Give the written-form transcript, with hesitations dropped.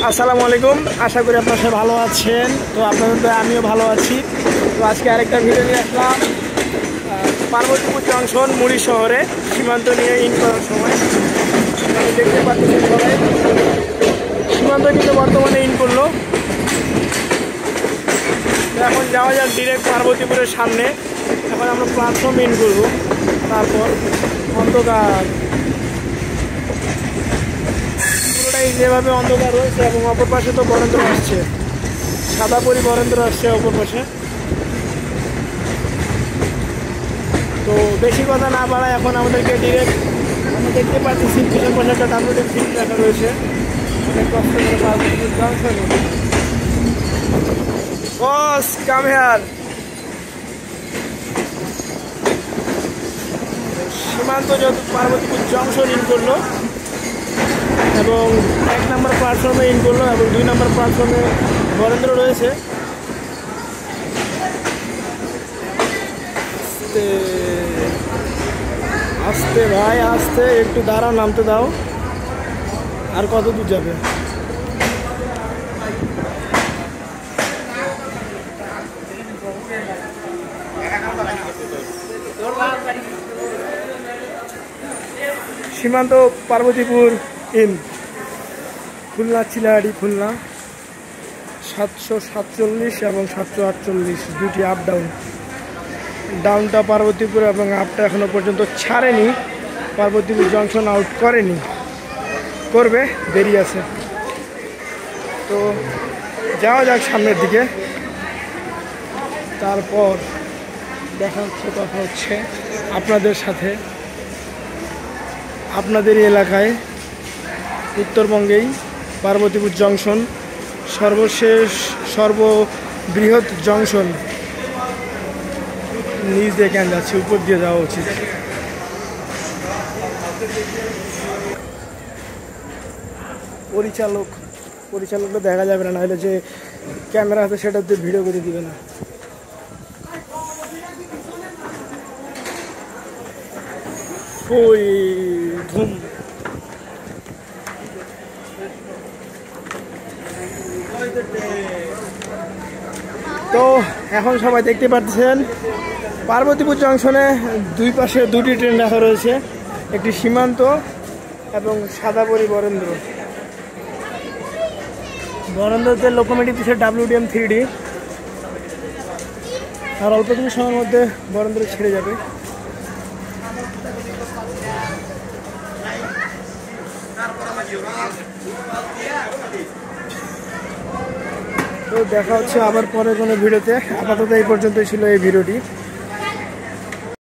আসসালামু আলাইকুম, আশা করি আপনারা সবাই ভালো আছেন। তো আপনাদের আমিও ভালো আছি। তো আজকে আরেকটা ভিডিও নিয়ে আসলাম পার্বতীপুর জংশন মুড়ি শহরে সীমান্ত নিয়ে ইন করার সময়। আমি দেখতে পাচ্ছি সবাই সীমান্ত কিন্তু বর্তমানে ইন করলো। এখন যাওয়া যাক ডিরেক্ট পার্বতীপুরের সামনে। এখন আমরা প্ল্যাটফর্ম ইন করবো, তারপর অন্ধকার পুরোটাই যেভাবে অন্ধকার রয়েছে এবং অপর পাশে তো বরেন্দ্র আসছে, সাদা পরি বরেন্দ্র আসছে অপর পাশে। তো বেশি কথা না বাড়ায় এখন আমাদেরকে ডিরেক্ট আমরা দেখতে পাচ্ছি পিছন পাশে একটা ডাব্লিউডি ফিল্ড রাখা রয়েছে। অনেক কষ্ট করে Parbatipur junction boss come here. সীমান্ত যত পার্বতীপুর জংশন ইন করলো এবং 1 নম্বর প্ল্যাটফর্মে ইন করলো এবং 2 নম্বর প্ল্যাটফর্মে বরেন্দ্র রয়েছে। আস্তে ভাই আস্তে, একটু দাঁড়াও, নামতে দাও। আর কত দূর যাবে? সীমান্ত পার্বতীপুর ইন খুলনা চিলাহাটি খুলনা 747 এবং 748 দুটি আপ ডাউন। ডাউনটা পার্বতীপুর এবং আপটা এখনো পর্যন্ত ছাড়েনি, পার্বতীপুর জংশন আউট করেনি, করবে, দেরি আছে। তো যাওয়া যাক সামনের দিকে, তারপর দেখা হচ্ছে কথা হচ্ছে আপনাদের সাথে। আপনাদের এলাকায় উত্তরবঙ্গেই পার্বতীপুর জংশন সর্বশেষ সর্ববৃহৎ জংশন। নিচ দিয়ে কেন যাচ্ছে, উপর দিয়ে যাওয়া উচিত। পরিচালকটা দেখা যাবে না, নাহলে যে ক্যামেরা আছে সেটাতে ভিডিও করে দিবে না। ওই ধুম তো এখন সবাই দেখতে পাচ্ছেন পার্বতীপুর জংশনে দুই পাশে দুটি ট্রেন রাখা রয়েছে, একটি সীমান্ত এবং সাদাপরি বরেন্দ্র। বরেন্দ্রতে লোকোমোটিভ দিচ্ছে WDM 3D, আর অল্প কিছু সময়ের মধ্যে বরেন্দ্র ছেড়ে যাবে। তো দেখা হচ্ছে আবার পরে কোনো ভিডিওতে। আপাতত এই পর্যন্তই ছিল এই ভিডিওটি।